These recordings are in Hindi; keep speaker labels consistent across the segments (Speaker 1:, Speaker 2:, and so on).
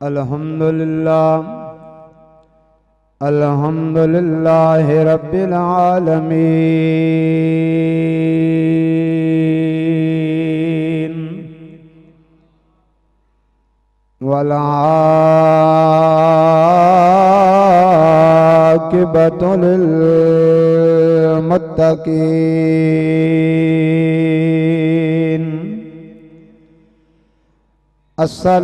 Speaker 1: अल्हम्दुलिल्लाह अल्हम्दुलिल्लाह रब्बिल आलमीन वल आक़िबतु लिल मुत्तक़ीन। अस्सलातु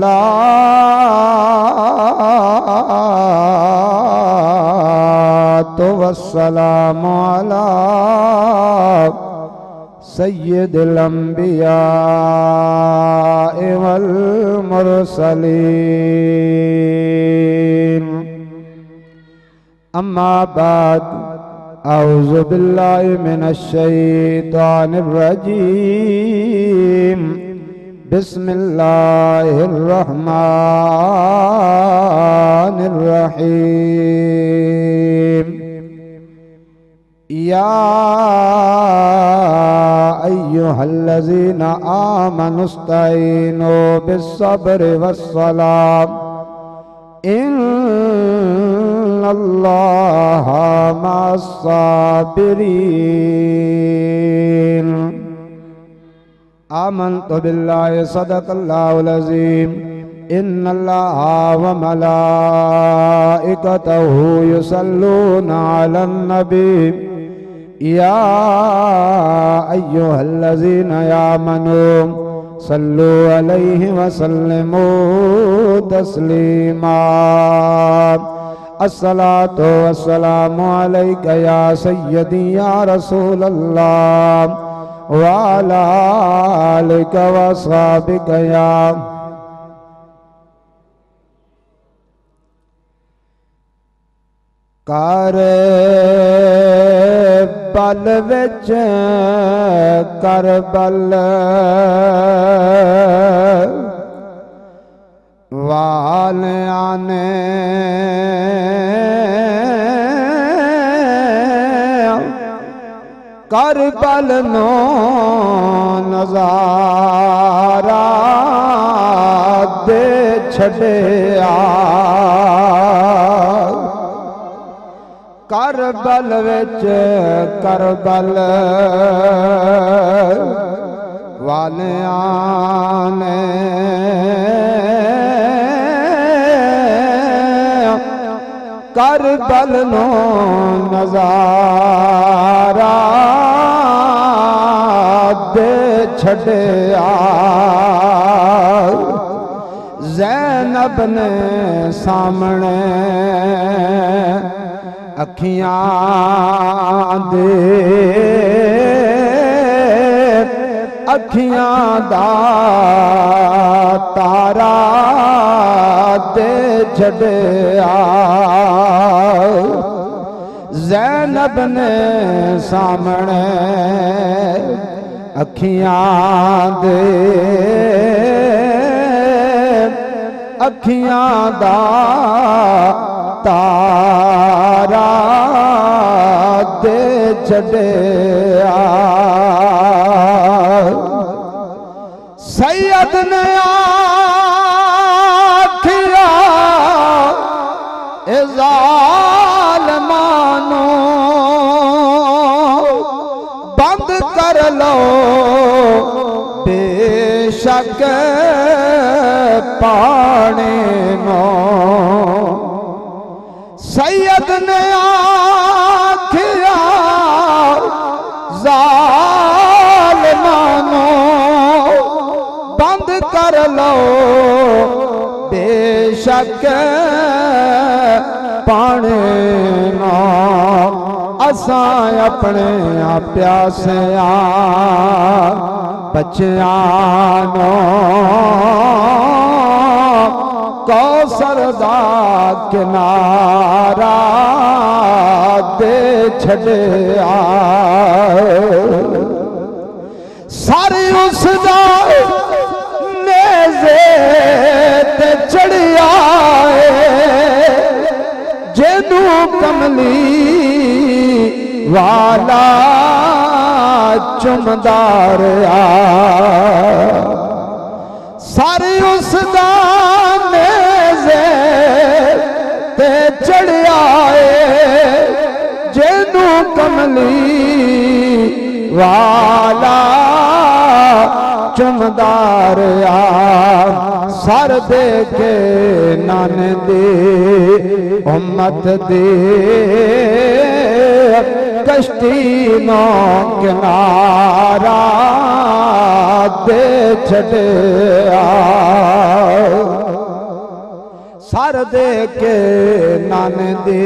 Speaker 1: वस्सलामु अला सय्यिदिल अंबिया वल मुरसलीन। अम्मा बाद औज़ु बिल्लाहि मिनश शैतानिर रजीम। बिस्मिल्लाहिर्रहमानिर्रहीम। या अय्युहल्लज़ीना आमनुस्तईनु बिस्सब्रि वस्सलाह इन्नल्लाहा मअस्साबिरीन। आमन्तु बिल्लाहि सदक़ल्लाहुल अज़ीम। इन्नल्लाहा व मलाइकतहु युसल्लूना अलन नबी। या अय्युहल्लज़ीना आमनू सल्लु अलैहि व सल्लिमू तस्लीमा। अस्सलातु वस्सलामु अलैका या सय्यदी या रसूलल्लाह वाला आलिका वसहाबिका या। करबल विच करबल वालियां ने करबल नो नज़ारा दे छड़िया। करबल विच करबल वालियां ने करबल नो नज़ारा दे छड़िया। ज़ैनब ने सामने अखियां दे अखियां दा तारा दे छड़िया। ज़ैनब ने सामने अखियां दे अखियां दा तारा दे छड़िया। सैयद ने आखिया ए ज़ालिमानो बंद कर लो बेशक पानी नो। सैयद ने आखिया ज़ालिमानो बंद कर लो बेशक पानी नो। असां अपने प्यासिया बच्चियां नो कौसर दा किनारा दे छड़िया। सारी उसदा नेज़े ते चढ़िया जेनू कमली वाला चुमदार आ। सारी उसदा नेज़ चढ़िया जेनू कमली वाला चुमदार आ सर दे के नन दे उम्मत दे कश्ती नो किनारा दे छड़िया सर दे के नन दे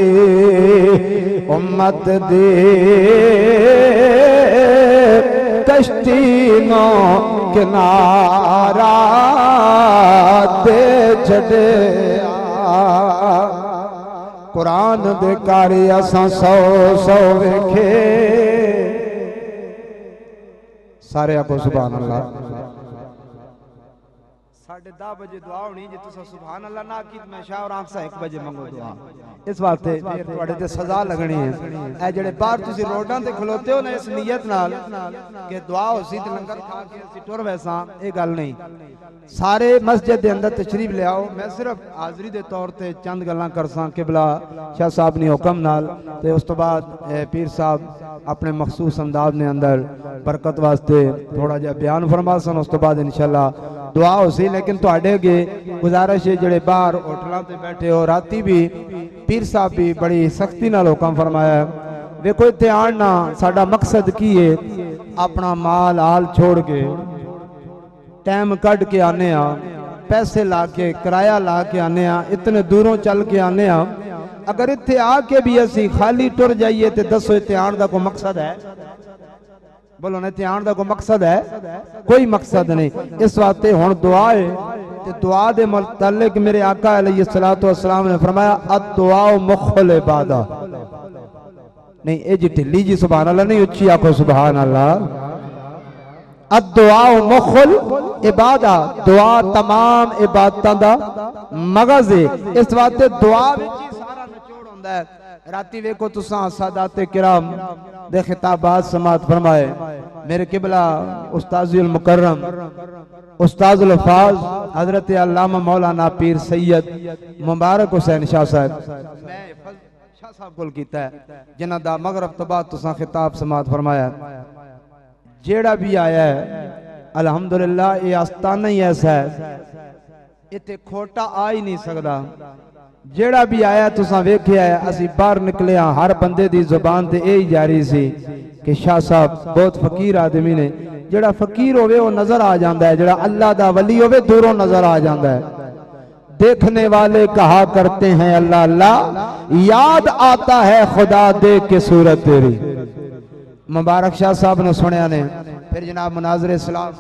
Speaker 1: उम्मत दे कश्ती नो किनारा दे छड़िया कुरान दे कारी असां सौ सौ वेखे सारे आखो सुभान अल्लाह 10:30 बजे दुआ होनी जे तुसा सुभान अल्लाह ना की मैं शाह और आंख सा 1 बजे मंगो दुआ इस वास्ते फिर तुहाडे ते सजा लगनी है ए जेड़े बाहर तुसी रोडां ते खलोते हो ना इस नीयत नाल कि दुआ होसी ते लंगर खा के असी टुर वैसा ए गल नहीं सारे मस्जिद दे अंदर तशरीफ ले आओ मैं सिर्फ हाजरी दे तौर ते चंद गल्लां करसां किबला शाह साहब ने हुक्म नाल ते उस तो बाद पीर साहब अपने मखसूस अंदाज ने अंदर बरकत वास्ते थोड़ा जिहा बयान फरमासन उस तो बाद इंशाअल्लाह दुआ होसी लेकिन तुहाडे अगे गुजारिश है जेड़े बाहर होटलों ते बैठे हो राती भी पीर साहब भी बड़ी सख्ती नाल हुक्म फरमाया वेखो इत्थे आना साडा मकसद की है अपना माल हाल छोड़ के टाइम कट के आने पैसे ला के किराया ला के आने इतने दूरों चल के आने अगर इत्थे आके भी असी खाली टुर जाइए तो दसो इत्थे आने का कोई मकसद है बोलो ना इत्थे आने का कोई मकसद है कोई मकसद नहीं इस वास्ते हुण दुआ है ते दुआ दे मुतल्लिक मेरे आका अलैहिस्सलातु वस्सलाम ने फरमाया अद-दुआ मुख्फुल इबादा नहीं ए जी ढिल्ली जी सुभान अल्लाह नहीं उच्ची आखो सुभान अल्लाह अद-दुआ मुख्फुल इबादा दुआ तमाम इबादतां दा मगज़ है इस वास्ते दुआ विच ही सारा निचोड़ हुंदा है राती वेखो तुसां सादाते किराम दे खिताबात समात फरमाए मेरे किबला उस्ताजुल मुकर्रम उस्ताजुल फाज हजरत अल्लामा मौलाना पीर सैयद मुबारक हुसैन शाह साहब मैं शाह साहब कोल कीता है जिन्हां दा मगरब तो बाद तुसां खिताब समात फरमाया जेड़ा भी आया है अल्हम्दुलिल्लाह ये आस्ताना ही ऐसा है इत्थे खोटा आ ही नहीं सकदा जेड़ा भी आया तुसां वेख्या है असी बाहर निकले हर बंदे दी जुबान ते यही जारी सी कि शाह साहब बहुत फकीर आदमी ने जेड़ा फकीर होवे वो नजर आ जाता है जेड़ा अल्लाह दा वली होवे दूरों नजर आ जाता है देखने वाले कहा करते हैं अल्लाह अल्लाह याद आता है खुदा देख के सूरत तेरी मुबारक शाह साहब ने सुनिया ने फिर जनाब मुनाज़िर इस्लाम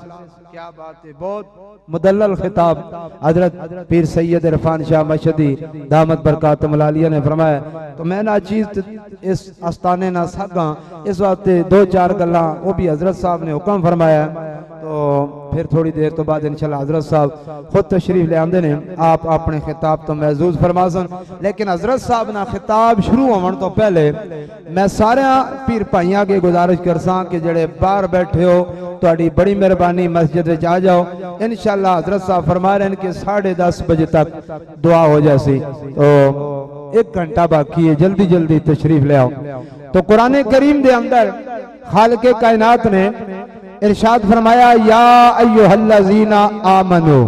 Speaker 1: क्या बात है बहुत मुदल्लल खिताब हजरत पीर सैयद इरफान शाह मशदी दामत बरकातुहुल आलिया ने फरमाया तो मैं ना चीज इस आस्ताने ना सका इस वास्ते 2-4 गल्लां वो भी हजरत साहब ने हुक्म फरमाया तो फिर थोड़ी देर तो बाद इंशाल्लाह हजरत साहब खुद तशरीफ ले आंदे ने आप अपने खिताब तो महजूज फरमासन लेकिन हजरत साहब ना खिताब शुरू होने तो पहले मैं सारे पीर भाइयों के गुजारिश करसा कि जेड़े बाहर बैठे हो तुहाडी बड़ी मेहरबानी मस्जिद विच आ जाओ इंशाल्लाह हजरत साहब फरमा रहे हैं कि 10:30 बजे तक दुआ हो जासी तो 1 घंटा बाकी है जल्दी जल्दी तशरीफ ले आओ तो कुरान करीम दे अंदर खालिक कायनात ने इरशाद फरमाया या अय्युहल्लज़ीना आमनू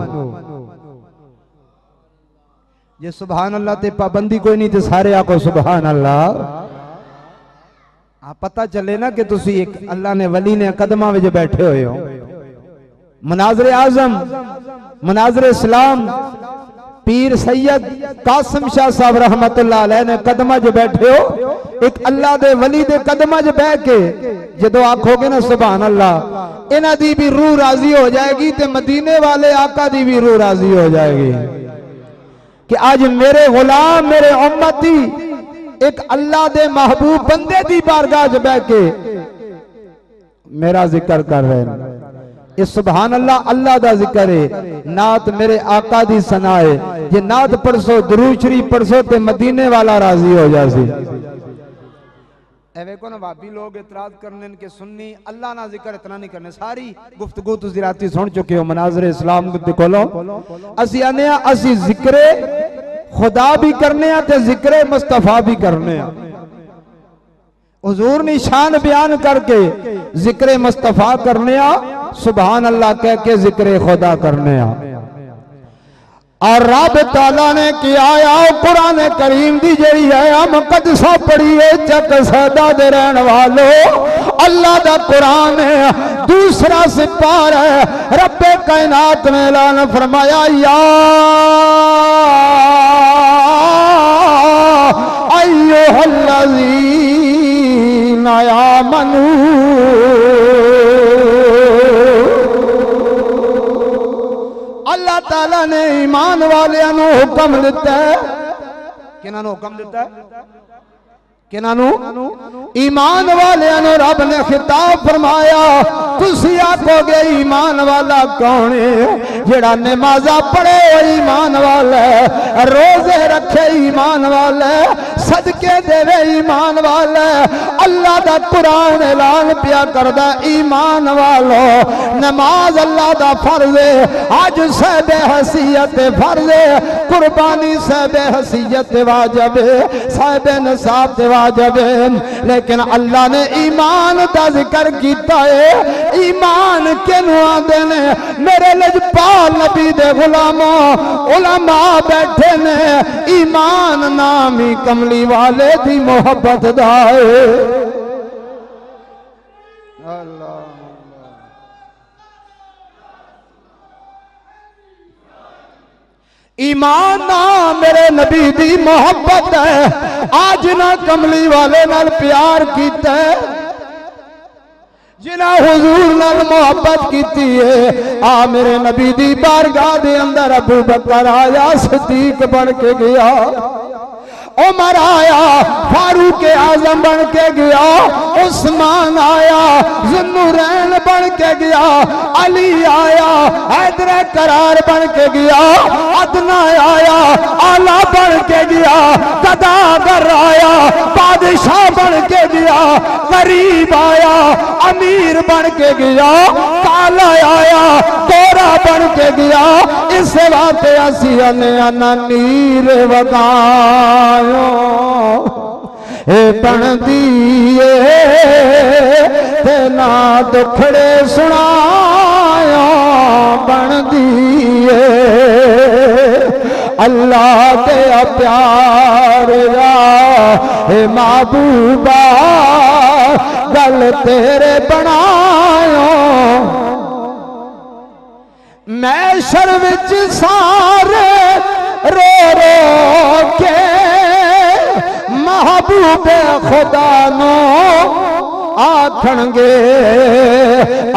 Speaker 1: ये सुभान अल्लाह ते पाबंदी कोई नहीं ते सारे आको सुभान अल्लाह पता चले ना कि तुसी एक अल्लाह ने वली ने कदमां विच बैठे हुए हो मुनाज़िर आज़म मुनाज़िर इस्लाम पीर सैयद कासिम शाह साहब रहमतुल्लाह अलैह ने कदमां च बैठे हो एक अल्लाह दे वली दे कदमां च बैठ के जदों आखोगे ना सुभान अल्लाह इन्हां दी भी रूह राजी हो जाएगी ते मदीने वाले आका दी भी रूह राजी हो जाएगी कि आज मेरे गुलाम मेरे उम्मती एक अल्लाह दे महबूब बंदे दी बारगाह च बैठ के मेरा जिक्र कर रहे हैं इस सुभान अल्लाह अल्लाह दा जिक्र है नात मेरे आका दी सना है जे नात पढ़सो दुरूद शरीफ पढ़सो ते मदीने वाला राजी हो जासी वेखो ना भाभी लोग इतराज करने के सुन्नी अल्लाह ना जिक्र इतना नहीं करने सारी गुफ्तगू तुसी राती सुन चुके हो मुनाज़िर इस्लाम दे कोलों असी आने असी जिक्र खुदा भी करने आ ते जिक्र मुस्तफा भी करने आ। हुजूर निशान बयान करके जिक्र मुस्तफा करने आ, सुभान अल्लाह कह के जिक्र खुदा करने आ। और रब ताला ने किया आ कुरान करीम दी जड़ी है हम कदसा पढ़िए चक सदा दे रहन वालो, अल्लाह दा कुरान है दूसरा सिपार है। रब्बे कायनात ने ऐलान फरमाया या अय्युहल्लज़ीना आमनू, अल्लाह ताला ने ईमान वालियां नू हुक्म दिता है। किन्हां नू हुक्म दिता है? किन्हां नू? ईमान वालियां नू रब ने खिताब फरमाया। तुसी आखोगे ईमान वाला कौन है? जेड़ा नमाज़ा पढ़े ईमान वाला है, रोजे रखे ईमान वाला है, सदके देवे ईमान वाला है। अल्लाह दा कुरान ऐलान पिया करदा ईमान वालो नमाज अल्लाह दा फर्ज है। आज सहबे हसीयत फर्ज है, कुर्बानी सहबे हसीयत वाजिब है, साहिबे नसाब वाजिब है। लेकिन अल्लाह ने ईमान का जिक्र किया है। ईमान केनू आंदे ने? मेरे लजपाल नबी दे गुलामों उलमा बैठे ने, ईमान नामी कमली वाले दी मोहब्बत दा है। अल्लाह ईमान ना मेरे नबी दी मोहब्बत है। आज ना कमली वाले नाल प्यार कीता है, जिन्हें हुजूर नाल मोहब्बत की है। आ मेरे नबी दी बारगाह दे अंदर अबू बकर आया, सिद्दीक बन के गया, उमर आया, फारूक आजम बन के गया, उस्मान आया, ज़ुन्नुरैन बन के गया, अली आया, हैदर करार बन के गया, अदना आया, आला बन के गया, सदागर आया, बादशाह बन के गया, गरीब आया, अमीर बन के गया, काला आया, गोरा बन के गया। इस वास्ते असी अना नीर वगायो बनदी ते ना दुखड़े सुनायो बनदी अल्लाह के प्यार हे महबूबा गल तेरे बनायो। मैशर विच सारे रो रो के महबूबे खुदा नो आखणगे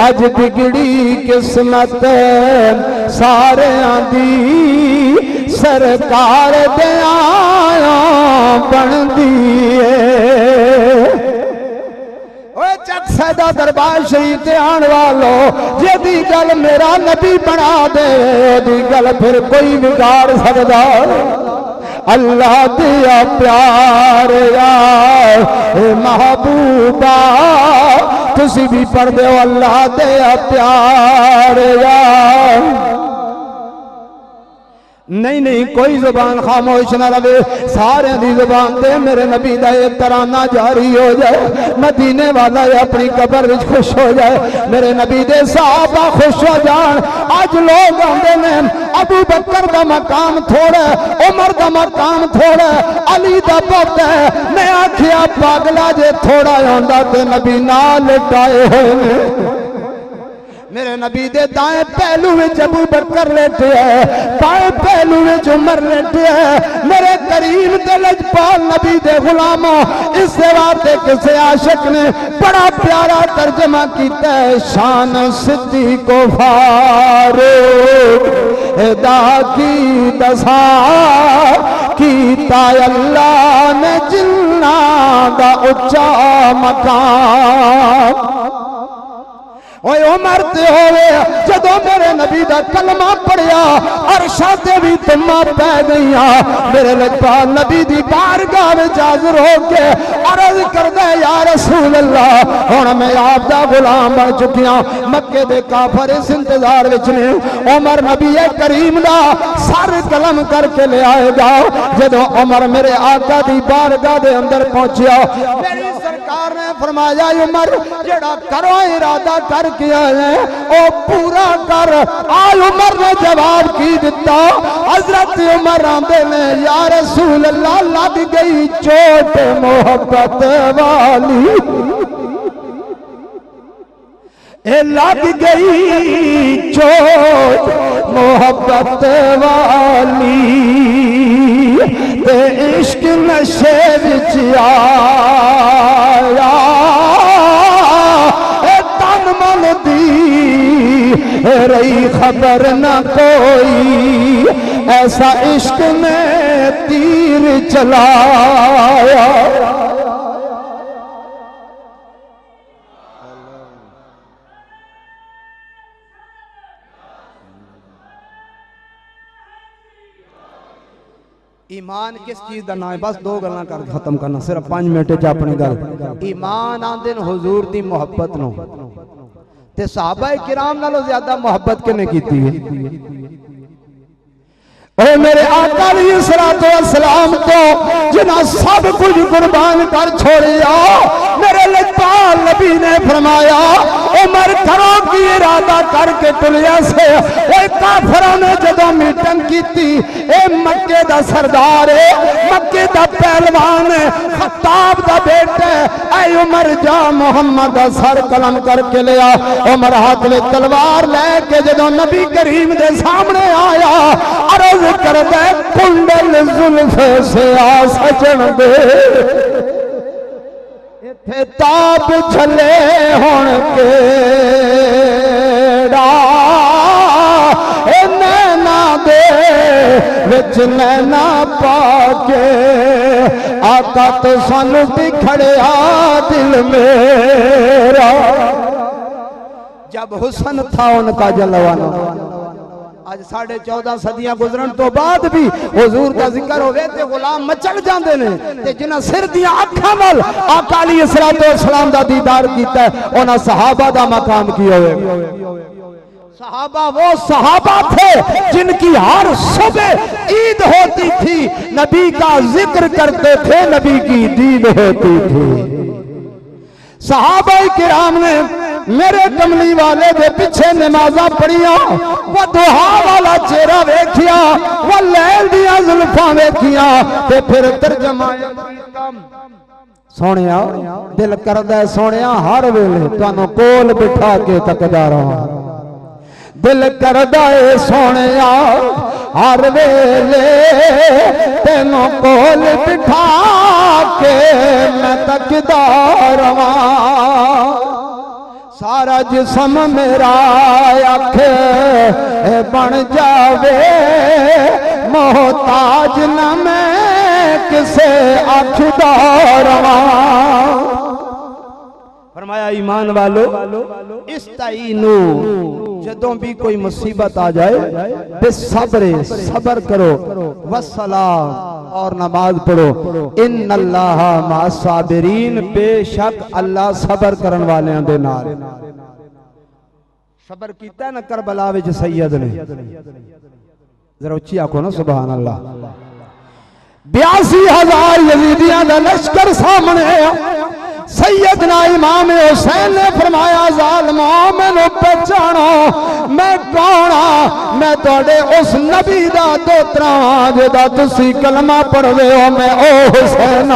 Speaker 1: अज बिगड़ी किस्मत सारे दी सरकार दे आया बनदी चक सैदा दरबार शरीफ आने वालो जी गल मेरा नबी बना दे ओदी गल फिर कोई बिगाड़ सकदा। अल्लाह दिया प्यार यार महबूबा तुसी भी पढ़ दो अल्लाह दिया प्यार यार। नहीं नहीं कोई जुबान खामोश ना रहे, सारे दी जुबान ते मेरे नबी दा एक तराना जारी हो जाए। मदीने वाला अपनी कब्र विच खुश हो जाए, मेरे नबी दे सहाबा खुश हो जान। आज लोग आंदे ने अबू बकर दा मकाम थोड़ा, उमर दा मकाम थोड़ा, अली दा पुत है। मैं आखिया पागला जे थोड़ा आंदा ते नबी नाल लटाए होए ने। मेरे नबी दे दाएं पहलू में अबू बकर लेटे है, बाएं पहलू में उमर लेटे है। मेरे करीम ते लजपाल नबी दे गुलामों इस वास्ते किसी आशिक ने बड़ा प्यारा तर्जमा किया है, शान सिद्दीक को फारूक दा की दसा कीता अल्लाह ने जिन्ना दा उच्चा मकाम। ओए उमर ते होवे जदों मेरे नबी दा कलमा पढ़िया अरशा ते भी तम्मा पै गईया मेरे लजपाल नबी दी बारगाह विच हाज़िर हो के अर्ज करदा या रसूल अल्लाह हुण मैं आप दा गुलाम बन चुकिया मक्के दे काफिर इस इंतजार विच ने उमर नबी करीम दा सर कलम करके ले आएगा जदों उमर मेरे आका दी बारगाह दे अंदर पहुंचिया मेरी सरकार ने फरमाया उमर जेड़ा करो इरादा कर किया है ओ पूरा कर आल उमर ने जवाब की दिता हजरत उमर आंदे ने या रसूल अल्लाह लग गई चोट मोहब्बत वाली ए लग गई चोट मोहब्बत वाली ते इश्क नशे विच आया मन दी रही खबर न कोई ऐसा इश्क में तीर चलाया ईमान किस चीज का नाम है बस दो गल्लां कर खत्म करना सिर्फ 5 मिनट च अपनी गल ईमान आंदे ने हुजूर दी मोहब्बत नो ते सहाबा किराम नालों ज्यादा मोहब्बत किने कीती है ओ मेरे आका अलैहिस्सलाम तो जिन्हें सब कुछ कुर्बान कर छोड़िया मेरे लजपाल नबी ने फरमाया उमर करो की इरादा करके तुलिया से काफिरों ने जदों मीटिंग की ए मक्के दा सरदार है मक्के दा पहलवान है खत्ताब दा बेटा ऐ उमर जा मोहम्मद दा सर कलम करके लिया उमर हाथ में तलवार लेके जदों नबी करीम दे सामने आया अर्ज करदा कुंडल जुल्फे से आ सजन दे इथे ताप छले हुण केड़ा नैना दे विच नैना पाके आका तो सानू बिखड़िया दिल मेरा जब हुस्न था उनका जलवाना आज 14.5 सदियां गुजरन तो बाद भी हुजूर का जिक्र होवे ते गुलाम मचल जांदे ने ते जिन्हां सिर दियां अखां नाल आका अलैहिस्सलाम दा दीदार कीता उन्हां सहाबा दा मकाम की होवे सहाबा वो सहाबा थे जिनकी हर सुबह ईद होती थी नबी का जिक्र करते थे नबी की दीद होती थी सहाबा किराम ने मेरे कमली वाले दे पीछे नमाजा पढ़िया वो दुहा वाला चेहरा वेखिया वो लैल दिया जुल्फां वेखिया ते फिर तर्जमा सोनिया दिल करदा सोनिया हर वेले तुहानू कोल बिठा के तकदा रहा दिल करदा है सोनिया हर वेले तेनों कोल बिठा के मैं तकदा रहा सारा जिस्म मेरा अख बन जावे मोहताज न मैं किसे अखदा रहा फरमाया ईमान वालो इस्ताईनु जदों भी कोई मुसीबत आ जाए बेसब्र सब्र करो वस्सलाम और नमाज पढ़ो इन्नल्लाह मासाबिरीन बेशक अल्लाह सब्र करने वाले दे नाल सब्र कीता ना करबला विच सैयद ने जरा उच्ची आखो ना सुभान अल्लाह 82,000 यजीदियां दा लश्कर सामने सैयदना इमाम हुसैन ने फरमाया जालिमो मैनू पहचानो मैं कौन हाँ मैं तुहाडे उस नबी दा दोतरा जिहदा तुसी कलमा पढ़दे हो मैं ओ हुसैन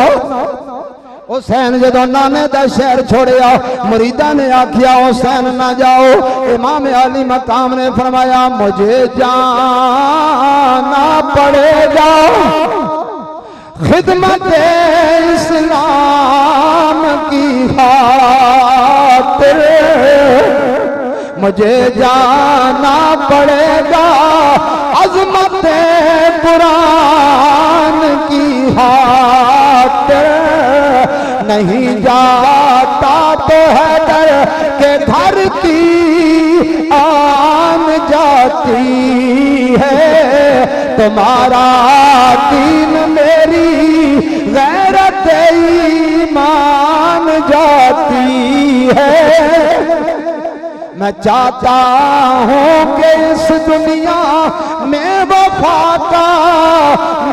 Speaker 1: हुसैन जदों नाने दा शहर छोड़िया मुरीदा ने आखिया हुसैन ना जाओ इमाम अली मकाम ने फरमाया मुझे जाना पड़ेगा खिदमत इस्लाम की खातिर मुझे जाना पड़ेगा अज़मत कुरान की खातिर नहीं जाता तो है डर के घर की जाती है, तुम्हारा दीन मेरी गैरत ईमान जाती है। मैं चाहता हूँ कि इस दुनिया में वफा का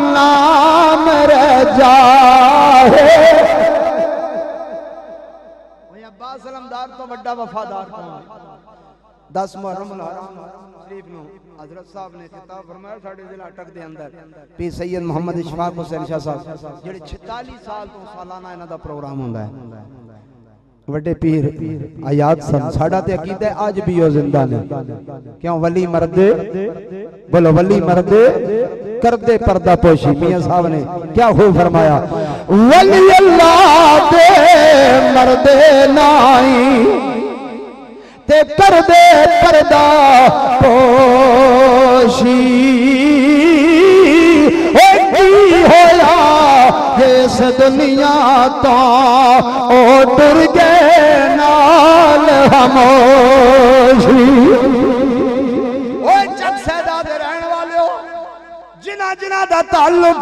Speaker 1: नाम रह जाए। अब्बास अलमदार तो बड़ा वफादार कौन? 10 मुहर्रम शरीफ ਨੂੰ हजरत साहब ने खिताब फरमाया साडे जिला अटक दे अंदर पीर सैयद मोहम्मद इशफाक हुसैन शाह साहब ਜਿਹੜੇ 46 साल तो सालाना ਇਹਨਾਂ ਦਾ प्रोग्राम ਹੁੰਦਾ है। ਵੱਡੇ पीर आयात सन साडा ते अकीदा है आज भी वो जिंदा ने। क्यों? वली मरदे, बोलो वली मरदे करदे पर्दा पोशी। मियां साहब ने क्या खूब फरमाया, वली अल्लाह दे मरदे नाई ते करदे पर्दा पोशी। की होया इस दुनिया तो ओ टुर गए नाल खामोशी। चक सैदा दे रहने वाले हो जिन्हां जिन्हां दा ताल्लुक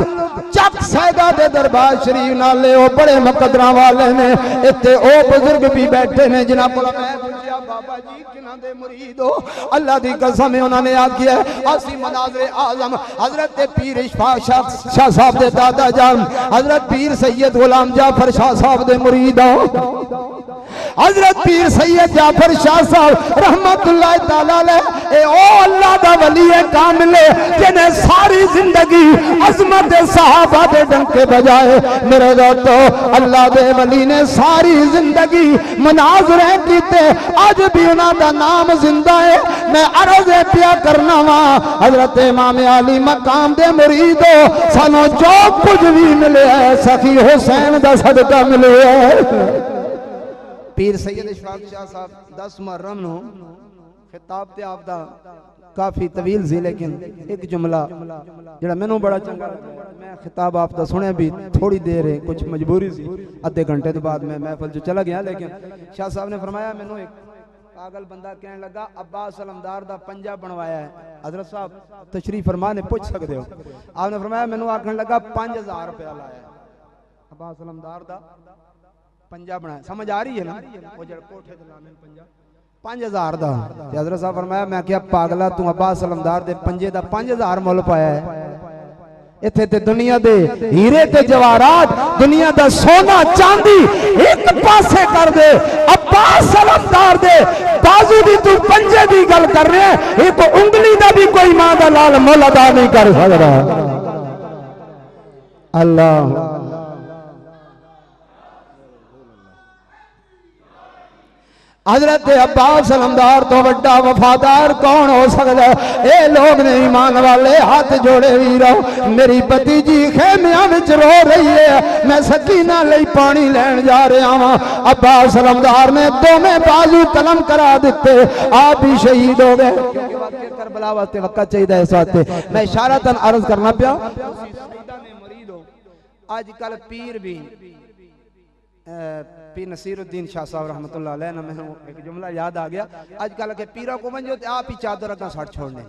Speaker 1: चक सैदा दे दरबार शरीफ नाल हो, बड़े मुकद्दरा वाले ने। इत्थे ओ बुजुर्ग भी बैठे ने जिन्हां कोल मैं पूछया बाबा जी किन्हां दे मुरीद हो? अल्लाह दी कसम है उन्होंने याद किया असी मनाज़िर आज़म हजरत पीर इशफाक शाह साहब दे दादा जान हजरत पीर सैयद गुलाम जाफर शाह साहब दे मुरीद हो। हजरत पीर सैयद जाफर शाह साहब रहमतुल्लाह तआला अलैह ए ओ अल्लाह दा वली है कामिल जिन्हें सारी जिंदगी अजमत सहाबा दे डंके बजाए। मेरे दोस्तों अल्लाह दे वली ने सारी जिंदगी मुनाज़रे कीते, आज भी उन्हां दा नाम जिंदा है। मैं अर्ज़ पिया करना वा हजरत इमाम अली मकाम दे मुरीदो सानू जो कुछ भी मिले है सखी हुसैन दा सदका मिले है। पीर सैयद इशफाक शाह साहब 10 मुहर्रम नु खिताब ते आपदा काफी तवील सी, लेकिन एक जुमला जड़ा मैनू बड़ा चंगा लगा। मैं खिताब आपदा सुने भी थोड़ी देर है, कुछ मजबूरी सी, आधे घंटे तो बाद मैं महफिल जो चला गया। लेकिन शाह साहब ने फरमाया मैनू एक पागल बंदा कहने लगा अब्बास अलमदार दा पंजा बनवाया है। हजरत साहब तशरीफ फरमा ने पूछ सकते हो। आपने फरमाया मैनू आखने लगा 5000 रुपया लाया अब्बास अलमदार दा पंजा बनाया। समझ आ रही है ना? वो जड़ कोठे ते लाने पंजा 5000 दा। ते हजरत साहब फरमाया मैं क्या पागला तू अब्बास अलमदार दे पंजे दा 5000 मुल पाया है? इत्थे ते दुनिया दे हीरे ते जवाहरात दुनिया दा सोना चांदी एक पासे कर दे, अब्बास अलमदार दे बाजू दी तू पंजे दी गल कर रहे हैं। एक उंगली दा भी कोई मां दा लाल मुल अदा नहीं कर सकदा। अल्लाह हजरत अब्बास अलमदार तो बड़ा वफादार कौन हो सकता है? ये लोग ने ईमान वाले हाथ जोड़े वीरो। मेरी भतीजी खेमिया विच रो रही है, मैं सकीना लई पानी लैन जा रहा हूं। अब्बास अलमदार ने दोवें बाजू कलम करा दिते, आप भी शहीद हो गए। करबला वास्ते वक्त चाहिए इस वास्ते मैं इशारतन अर्ज करना पिया। आजकल पीर भी पीर नसीरुद्दीन शाह साहब रहमतुल्लाह अलैह ना मैंने एक जुमला याद आ गया। आजकल के पीरों को मंजो आप ही चादर अगा सट छोड़ने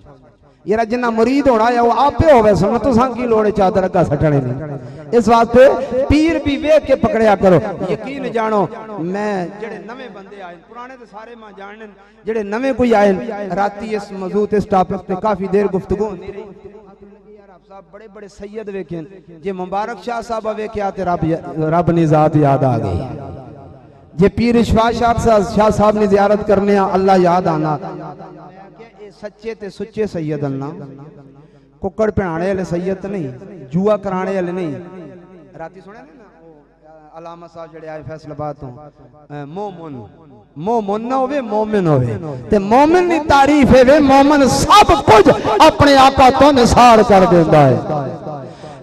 Speaker 1: यार जिन्ना मुरीद होना है वो आपे होवे सुन तो की लोड़ है चादर अगा सटने नहीं। इस वास्ते पीर भी वेख के पकड़िया करो। यकीन जानो मैं जेड़े नवे बंदे आए पुराने तो सारे मां जानने, जेड़े नवे कोई आए राती इस मौजूद इस टॉपिक पे काफी देर गुफ्तगू होती रही। बड़े बड़े सैयद वेखे जे मुबारक शाह साहब वेख्या ते रब नी जात याद आ गई। जे पीर इशफाक शाह साहब ने जियारत करने अल्लाह याद आना। सच्चे ते सुच्चे सैयद अन्ना कुकड़ पहनाने वाले सैयद नहीं, जुआ कराने वाले नहीं। राती सुने ना अलामा साहब जेड़े आए फैसलाबाद तो मोमिन मोमिन ना होवे मोमिन होवे ते मोमिन दी तारीफ है। मोमिन सब कुछ अपने आका तो निसार कर देता है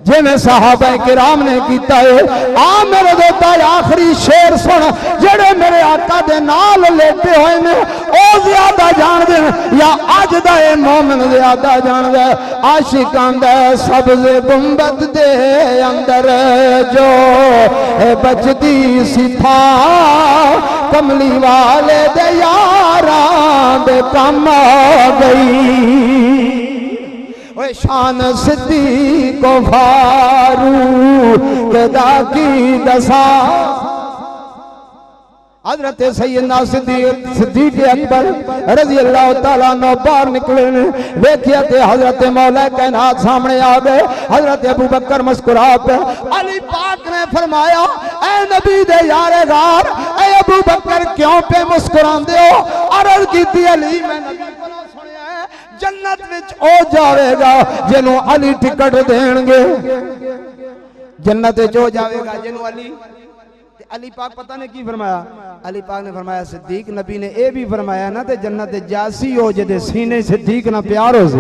Speaker 1: जिवें सहाबा किराम ने कीता है। आ मेरे दोता आखिरी शेर सुन जेड़े मेरे आका दे नाल लेटे हुए ने ओ ज्यादा जानदे या अज दा ए मोमिन ज्यादा जानदा। आशिकां दा सब्ज़े गुंबद दे अंदर जो बचदी सी था कमली वाले दे यारां दे कम आ गई। ओए शान सिद्दीक फारूक दा की दसा। हजरत सैयदना सिद्दीक अकबर रजी अल्लाह तआला अन्हु बाहर निकले ने, देखिया ते हजरत मौला कायनात सामने आ गए। हजरत अबू बकर मुस्कुरा पे अली पाक ने फरमाया, ऐ नबी दे यारे गार, ऐ अबू बकर क्यों पे मुस्कुरांदे हो? अर्ज कीती अली मैं नबी कोलों सुनिया है जन्नत विच ओ जावेगा जिन्हों अली टिकट देणगे, जन्नत विच ओ जावेगा जिन्हों अली। अली पाक पता ने की फरमाया? अली पाक ने फरमाया सिद्दीक नबी ने यह भी फरमाया ना ते जन्नत जासी हो जेदे सीने सिद्दीक ना प्यार हो सी।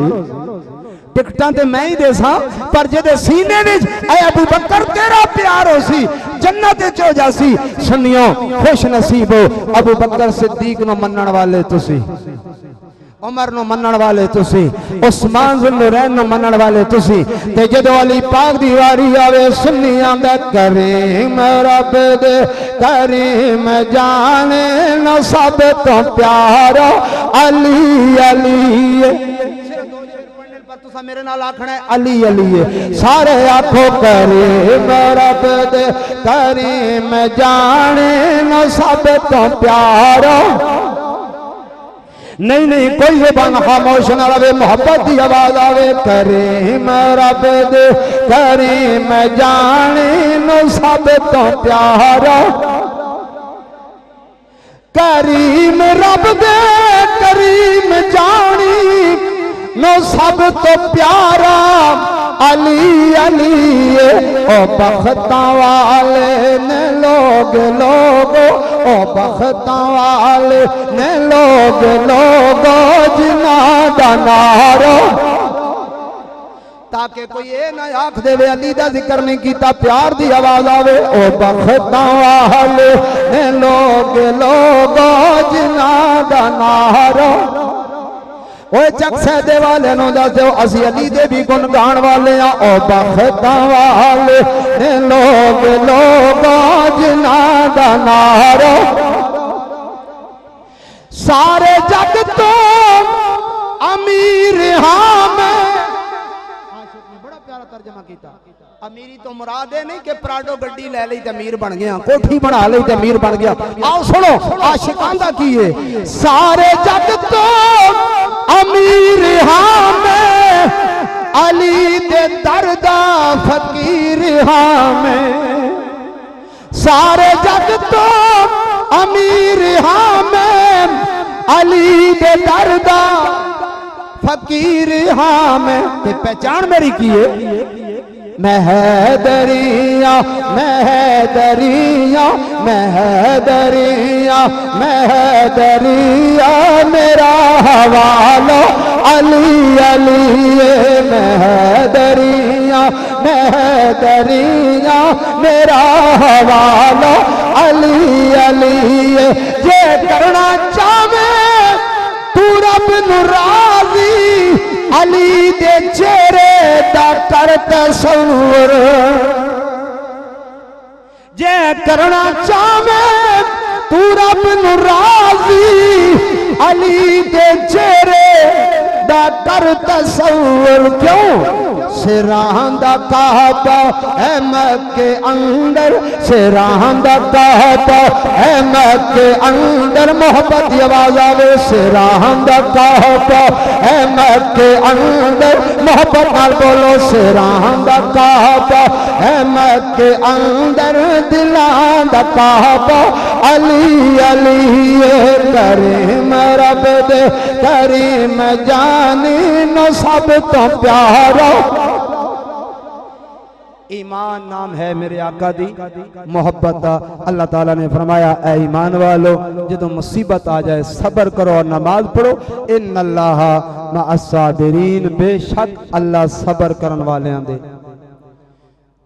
Speaker 1: टिकटां ते मैं ही देसा पर जेदे सीने विच ऐ अबू बकर तेरा प्यार हो सी जन्नत विच हो जासी। सुनियो खुश नसीब हो अबू बकर सिद्दीक नो मनण वाले तुसी, उमर नो मनण वाले तुसी, उस्मान ज़ुन्नुरैन नो मनण वाले तुसी। ते जदों अली पाक दी वारी आवे सुन्नी आंदा करीम रब दे करीम जाने न सब तो प्यारा अली अली। तुसा मेरे नाल आखना है अली अली, सारे आखो करीम रब दे करीम जाने न सब तो प्यारा। नहीं नहीं कोई ज़बान खामोश ना रहे, मोहब्बत की आवाज आवे करीम रब दे करीम जाने नो सब तो प्यारा। करीम रब दे करीम जानी नो सब तो प्यारा अली अली। ओ बख्तां वाले ने लोग ओ बख्तां वाले ने लोग जिना दा नारो। ताकि कोई ये ना आख देवे अली दा जिक्र नहीं कीता प्यार दी आवाज आवे ओ बख्तां वाले ने लोग जिना दा नारो। ओए चक सैदे वाले नो दस दो असी अली दे भी गुण गाण वाले आ ओ बख्तां वाले ने लोग जिना दा नारो। सारे जग तो अमीर हाँ मैं, बड़ा प्यारा तर्जमा कीता। अमीरी तो मुराद है नहीं कि प्राडो गड्डी ले ली ते अमीर बन गया, कोठी बना ली ते अमीर बन गया। आओ सुनो आशिकां दा की है। सारे जग तो अमीर हाँ मैं अली दे दरदा फकीर हाँ मैं। सारे जग तो अमीर हाँ मैं अली दे दरदा फकीर हाँ मैं। ते पहचान मेरी की है महदरिया महदरिया महदरिया महदरिया मेरा हवाला अली अली। महदरिया महदरिया मेरा हवाला अली अली। जे करना चाहे तू रब नु राज़ी अली दे चेहरे दा कर तस्वुर। जे करना चाहे तू रब नु राज़ी अली दे चेहरे दा कर तस्वुर। क्यों सिरां दा काबा है मक्के अंदर, सिरां दा काबा है मक्के अंदर। मोहब्बत की आवाज आवे सिरां दा काबा है मक्के अंदर। मोहब्बत नाल बोलो सिरां दा काबा है मक्के अंदर। दिलां दा काबा अली अली। करीम रब दे करीम जानी न सब तो प्यारा। ईमान नाम है मेरे आका दी मोहब्बत। अल्लाह ताला ने फरमाया ऐ ईमान वालो जदों मुसीबत आ जाए सब्र करो और नमाज पढ़ो। इन्नल्लाह मअस्साबिरीन, बेशक अल्लाह सब्र करन वालेयां दे।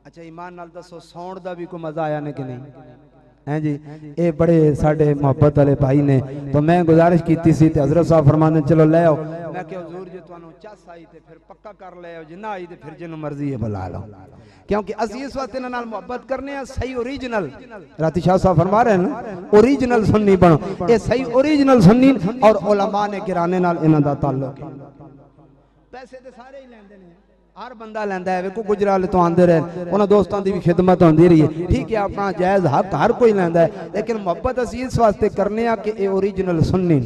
Speaker 1: अच्छा ईमान नाल दसो सौण दा भी कोई मजा आया ने कि नहीं? हैं जी। ये बड़े साढ़े मोहब्बत वाले भाई ने, तो मैं गुजारिश की सी ते हजरत साहब फरमाने चलो ले आओ। मैं क्या हुजूर जी तुहानू चस आई ते फिर पक्का कर ले आओ, जिन्ना आई ते फिर जिन्नू मर्जी है बुला लो, क्योंकि असी इस वास्ते इन्हां नाल मोहब्बत करने आ। सही ओरिजिनल राती शाह साहब फरमा रहे हैं ना, ओरिजिनल सुन्नी बनो। ये सही ओरिजिनल सुन्नी और उलमा ने गिराने नाल इन्हां दा ताल्लुक है। पैसे ते सारे ही लेंदे ने, हर बंदा लैंदा है। वेखो गुजराले तो आंदे रहे, उन्होंने दोस्तों की भी खिदमत होंदी रही है, ठीक है, अपना जायज़ हक हर कोई लैंदा है, लेकिन मोहब्बत असी इस वास्ते करने आ कि ये ओरिजिनल सुन्नी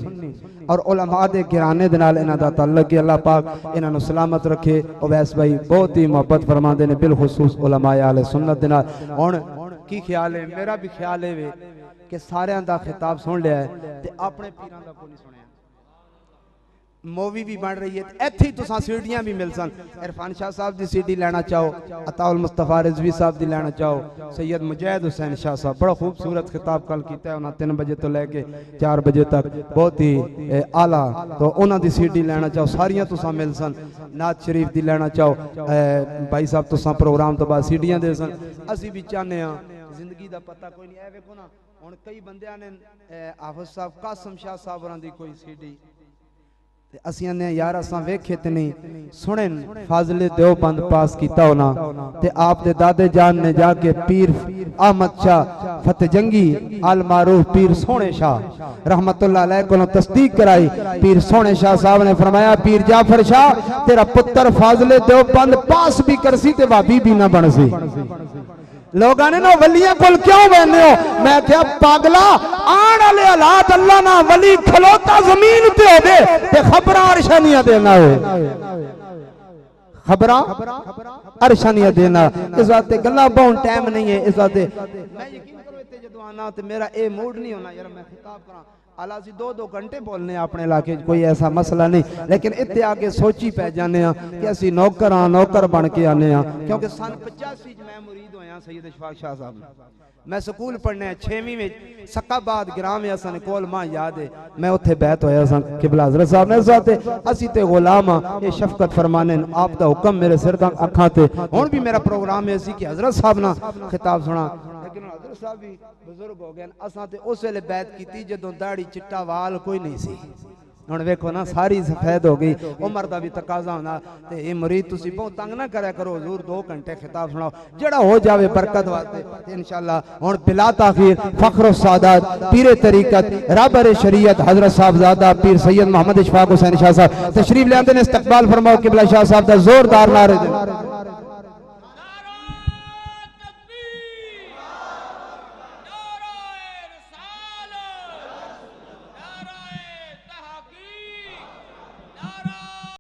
Speaker 1: और उलमा दे गिराने दे नाल इन्हां दा ताल्लुक है। अल्लाह पाक इन्हां नूं सलामत रखे। ओवैस भाई बहुत ही मोहब्बत फरमाते हैं बिलखुसूस उलमा आले सुन्नत दे नाल। हुण की ख्याल है, मेरा भी ख्याल है कि सारियां दा खिताब सुन लिया है ते अपने पीरां दा कोई नहीं सुनिया। मूवी भी बन रही है, इत्थे तुसां सीडियां भी मिल सन। इरफान शाह साहब की सीडी लेना चाहो, अताउल मुस्तफा रिजवी साहब की लेना चाहो, सैयद मुजैद हुसैन शाह साहब बड़ा खूबसूरत खिताब कल किया है, 3 बजे तो लैके 4 बजे तक, बहुत ही आला। तो उन्हों की सीडी लेना चाहो, सारियां तुसां मिल सन। नात शरीफ की लेना चाहो, भाई साहब तुसां प्रोग्राम तो बाद सीडियां दे सन। असी भी चाहते हैं जिंदगी का पता कोई नहीं है। वेखो ना हुण कई बंदियां ने हाफिज साहब कासम शाह साहब होरां दी कोई सीडी ते असीं ने यार असां वेखे ते नहीं सुने। फाजिले देवबंद पास कीता होना ते आप दे दादे जान ने जाके पीर अहमद शाह फतेह जंगी अल मारूफ पीर सोने शाह रहमतुल्लाह अलैह को तस्दीक कराई। पीर सोने शाह साहब ने फरमाया पीर जाफर शाह तेरा पुत्र फाजिले देवबंद पास भी करसी ते भाभी भी ना बनसी। लोगों ने ना वलियां कोल क्यों बहने हो? मैं क्या पागला आने वाले हालात अल्लाह ना वली खलोता जमीन ते हो दे ते खबरां अरशानियां देना हो, खबरां अरशानियां देना। इस वास्ते गल्ला बहुत टाइम नहीं है। इस वास्ते मैं यकीन करो इत्ते जदों आना ते मेरा ए मूड नहीं होना यार मैं खिताब करा। हालांकि 2-2 घंटे बोलने अपने इलाके कोई ऐसा मसला नहीं, लेकिन इतने आगे सोची पै जाने कि असी नौकर हाँ नौकर बन के आने, क्योंकि सन 85 मैं मुरीद होया सैयद इशफाक शाह साहब। मैं स्कूल पढ़ने 6वीं में सकाबाद ग्राम है सन कोल मां याद है, मैं उत्थे बैत होया सन किबला हजरत साहब ने साथे असी ते गुलाम हां। ये शफकत फरमाने आप दा हुक्म मेरे सिर तक अखां ते। हुण भी मेरा प्रोग्राम है असी कि हजरत साहब ना खिताब सुना, लेकिन हजरत साहब भी बुजुर्ग हो गए। असां ते उस वेले बैत कीती जदों दाढ़ी चिट्टा वाल कोई नहीं सी। हुण वेखो ना सारी सफेद हो गई, उम्र का भी तकाजा होना। ते ये मुरीद तुसी बहुत तंग ना करया करो, हजूर 2 घंटे खिताब सुनाओ जेड़ा हो जावे बरकत वास्ते इंशाअल्लाह। हुण बिला ताखीर फखर सादात पीरे तरीकत रहबर शरीयत हजरत साहबजादा पीर सैयद मोहम्मद इशफाक हुसैन शाह साहब तशरीफ ले आंदे ने। इस्तकबाल फरमाओ किबला शाह साहब दा जोरदार नारे।